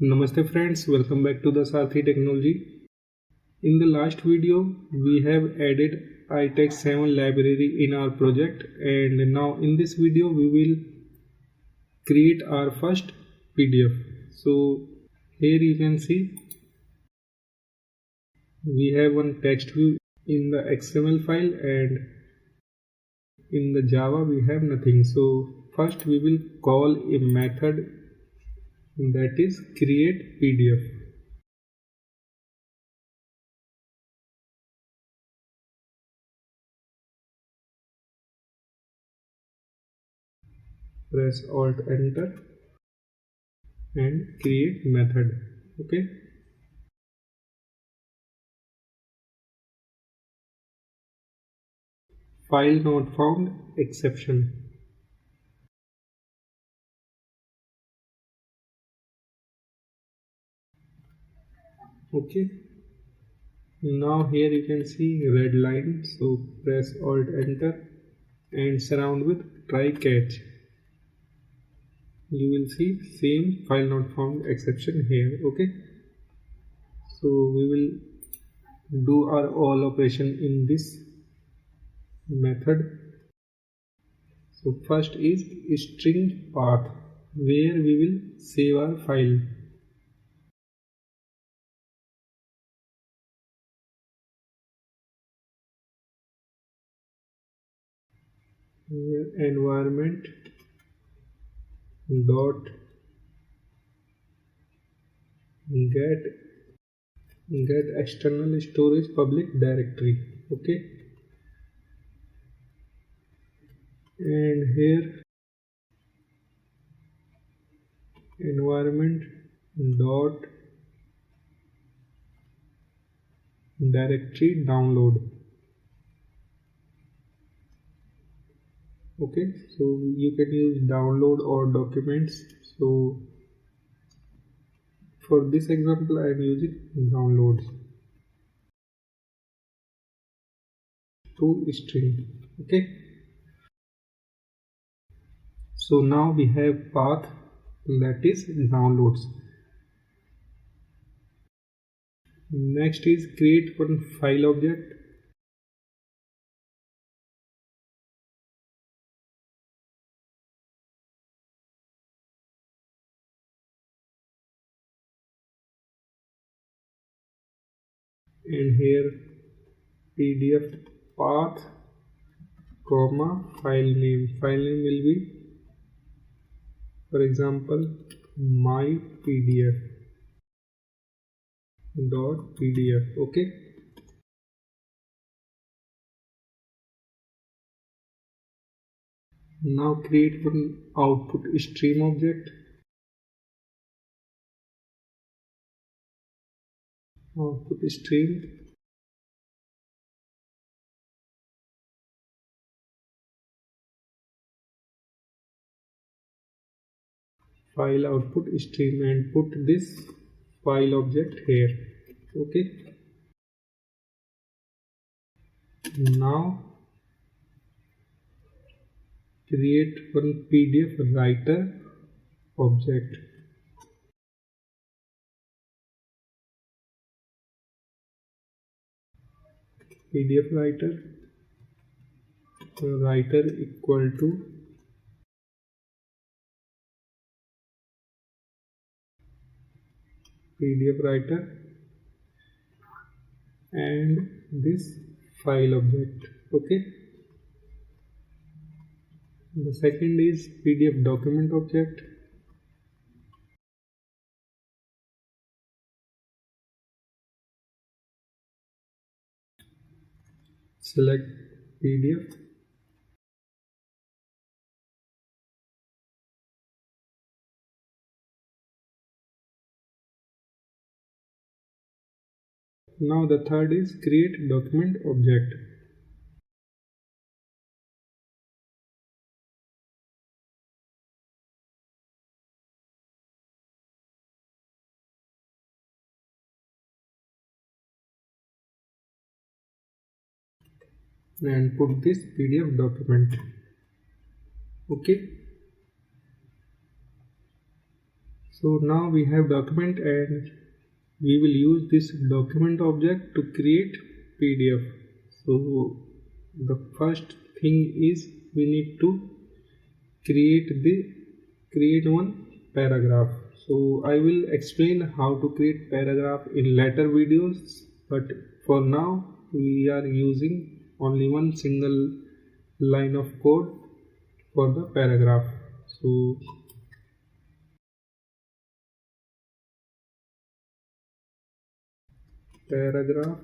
Namaste friends, welcome back to the Sarthi technology. In the last video, we have added iText7 library in our project, and now in this video we will create our first PDF. So here you can see we have one text view in the XML file, and in the Java we have nothing. So first we will call a method that is create PDF. Press Alt Enter and create method. Okay. File not found exception. Okay. Now here you can see red line. So press Alt Enter and surround with try catch. You will see same file not found exception here. Okay. So we will do our all operation in this method. So first is string path, where we will save our file. Environment dot get external storage public directory. Okay, and here environment dot directory download. Okay, so you can use download or documents. So for this example I am using downloads to string. Okay, so now we have path that is downloads. Next is create one file object. And here PDF path comma file name. File name will be, for example, my PDF dot PDF. Okay, now create one output stream object. Output stream file output stream and put this file object here. Okay, now create one PDF writer object. PDF writer equal to PDF writer and this file object. Okay, the second is PDF document object. Select PDF. Now the third is create document object. And put this PDF document. Okay, So now we have document, and we will use this document object to create PDF. So the first thing is we need to create one paragraph. So I will explain how to create paragraph in later videos, but for now we are using only one single line of code for the paragraph. So paragraph,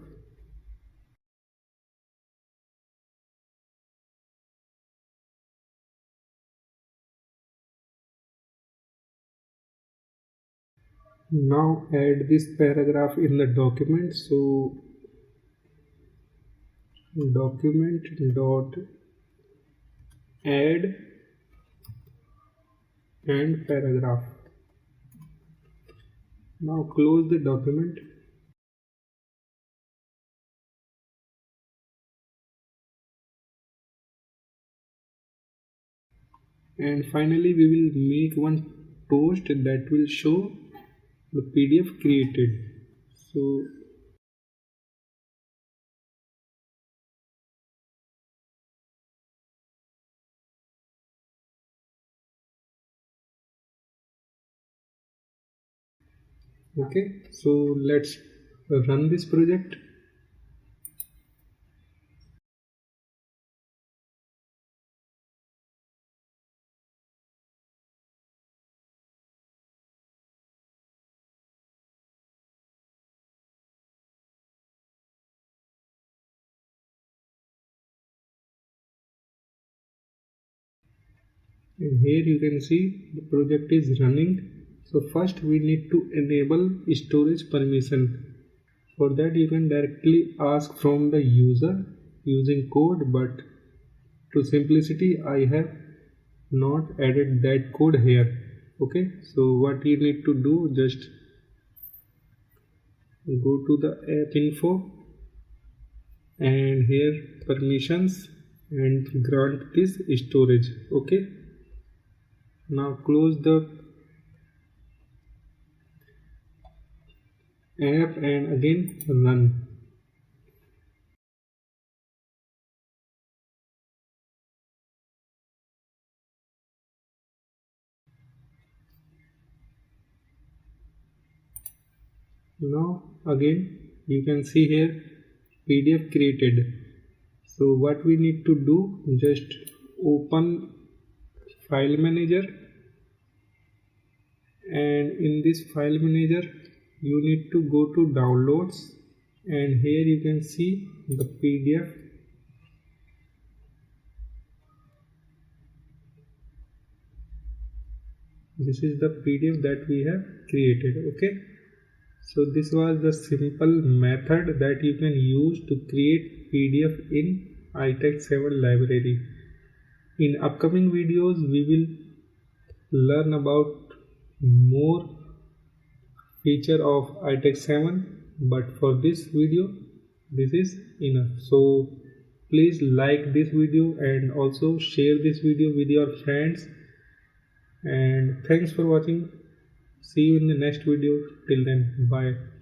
now add this paragraph in the document. So document dot add and paragraph. Now close the document. And finally we will make one post that will show the PDF created. So okay, so let's run this project. And here you can see the project is running. So first we need to enable storage permission. For that you can directly ask from the user using code, but to simplicity I have not added that code here. Okay, so what you need to do, just go to the app info and here permissions and grant this storage. Okay, now close the app and again run. Now again you can see here PDF created. So what we need to do, just open file manager, and in this file manager you need to go to downloads, and here you can see the PDF. This is the PDF that we have created. Okay, so this was the simple method that you can use to create PDF in iText7 library. In upcoming videos we will learn about more feature of iText7, but for this video this is enough. So please like this video and also share this video with your friends, and thanks for watching. See you in the next video. Till then, bye.